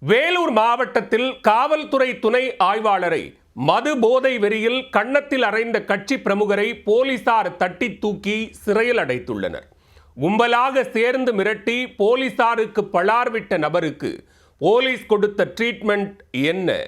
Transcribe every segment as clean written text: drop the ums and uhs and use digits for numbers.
வேலூர் மாவட்டத்தில் காவல்துறை துணை ஆய்வாளரை மது போதை வெறியில் கன்னத்தில் அறைந்த கட்சி பிரமுகரை போலீசார் தட்டி தூக்கி சிறையில் அடைத்துள்ளனர். கும்பலாக சேர்ந்து மிரட்டி போலீசாருக்கு பளார் விட்ட நபருக்கு போலீஸ் கொடுத்த ட்ரீட்மெண்ட் என்ன?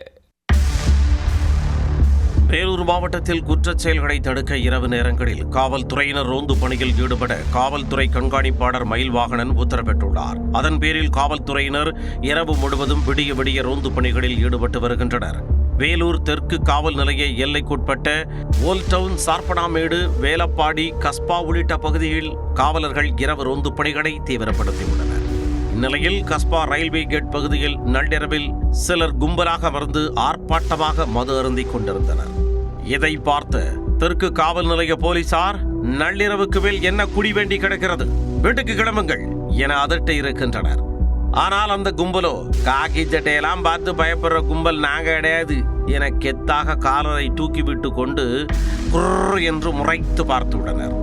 வேலூர் மாவட்டத்தில் குற்றச் செயல்களை தடுக்க இரவு நேரங்களில் காவல்துறையினர் ரோந்து பணியில் ஈடுபட காவல்துறை கண்காணிப்பாளர் மயில்வாகனன் உத்தரவிட்டுள்ளார். அதன் பேரில் காவல்துறையினர் இரவு முழுவதும் விடிய விடிய ரோந்து பணிகளில் ஈடுபட்டு வருகின்றனர். வேலூர் தெற்கு காவல் நிலைய எல்லைக்குட்பட்ட ஓல்ட் டவுன், சார்பனாமேடு, வேலப்பாடி, கஸ்பா உள்ளிட்ட பகுதியில் காவலர்கள் இரவு ரோந்து பணிகளை தீவிரப்படுத்தியுள்ளனர். இந்நிலையில் கஸ்பா ரயில்வே கேட் பகுதியில் நள்ளிரவில் சிலர் கும்பலாக அமர்ந்து ஆர்ப்பாட்டமாக மது அருந்திக் கொண்டிருந்தனர். இதை பார்த்த தெற்கு காவல் நிலைய போலீசார், நள்ளிரவுக்கு மேல் என்ன குடி வேண்டி கிடக்கிறது, வீட்டுக்கு கிளம்புங்கள் என அதட்ட இருக்கின்றனர். ஆனால் அந்த கும்பலோ, காக்கி சட்டையெல்லாம் பார்த்து பயப்படுற கும்பல் நாங்க கிடையாது என கெத்தாக காலரை தூக்கிவிட்டு கொண்டு குர் என்று முறைத்து பார்த்துள்ளனர்.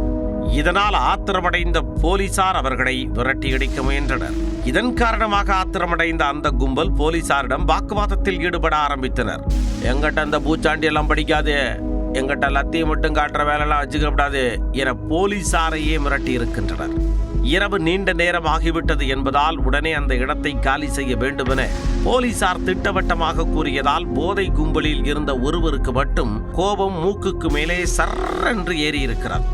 இதனால் ஆத்திரமடைந்த போலீசார் அவர்களை விரட்டியடிக்க முயன்றனர். இதன் காரணமாக ஆத்திரமடைந்த அந்த கும்பல் போலீசாரிடம் வாக்குவாதத்தில் ஈடுபட ஆரம்பித்தனர். எங்கிட்ட அந்த பூச்சாண்டி எல்லாம் படிக்காது, எங்கிட்ட லத்தியை மட்டும் காட்டுற வேலையெல்லாம் வச்சுக்கப்படாது என போலீசாரையே மிரட்டி இருக்கின்றனர். இரவு நீண்ட நேரம் ஆகிவிட்டது என்பதால் உடனே அந்த இடத்தை காலி செய்ய வேண்டுமென போலீசார் திட்டவட்டமாக கூறியதால் போதை கும்பலில் இருந்த ஒருவருக்கு மட்டும் கோபம் மூக்குக்கு மேலே சர்ரென்று ஏறி இருக்கிறார்.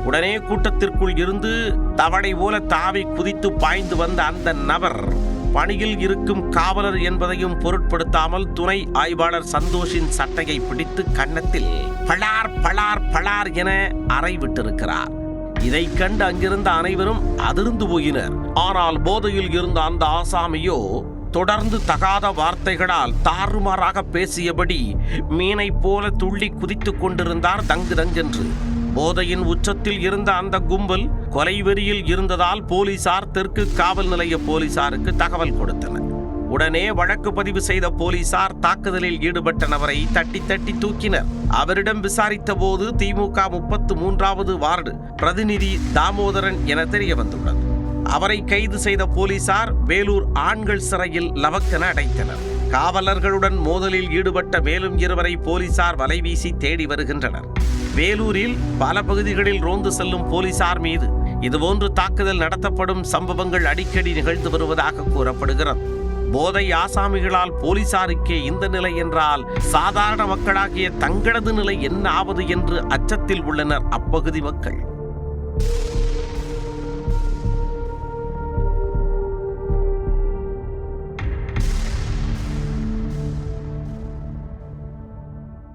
உடனே கூட்டத்திற்குள் இருந்து தவளை போல தாவி குதித்து பாய்ந்து வந்த அந்த நபர் பணியில் இருக்கும் காவலர் என்பதையும் பொருட்படுத்தாமல் துணை ஆய்வாளர் சந்தோஷின் சட்டையை பிடித்து கன்னத்தில் பளார் பளார் பளார் என அறை விட்டிருக்கிறார். இதை கண்டு அங்கிருந்த அனைவரும் அதிர்ந்து போயினர். ஆனால் போதையில் இருந்த அந்த ஆசாமியோ தொடர்ந்து தகாத வார்த்தைகளால் தாறுமாறாக பேசியபடி மீனை போல துள்ளி குதித்து கொண்டிருந்தார் தங்கு தங்கென்று. போதையின் உச்சத்தில் இருந்த அந்த கும்பல் கொலைவெறியில் இருந்ததால் போலீசார் தெற்கு காவல் நிலைய போலீசாருக்கு தகவல் கொடுத்தனர். உடனே வழக்கு பதிவு செய்த போலீசார் தாக்குதலில் ஈடுபட்ட நபரை தட்டி தட்டி தூக்கினர். அவரிடம் விசாரித்த போது திமுக 33வது வார்டு பிரதிநிதி தாமோதரன் என தெரிய வந்துள்ளது. அவரை கைது செய்த போலீசார் வேலூர் ஆண்கள் சிறையில் லவக்கென அடைத்தனர். காவலர்களுடன் மோதலில் ஈடுபட்ட மேலும் 2 போலீசார் வலைவீசி தேடி வருகின்றனர். வேலூரில் பல பகுதிகளில் ரோந்து செல்லும் போலீசார் மீது இதுபோன்று தாக்குதல் நடத்தப்படும் சம்பவங்கள் அடிக்கடி நிகழ்ந்து வருவதாக கூறப்படுகிறது. போதை ஆசாமிகளால் போலீசாருக்கே இந்த நிலை என்றால் சாதாரண மக்களாகிய தங்களது நிலை என்ன ஆவது என்று அச்சத்தில் உள்ளனர் அப்பகுதி மக்கள்.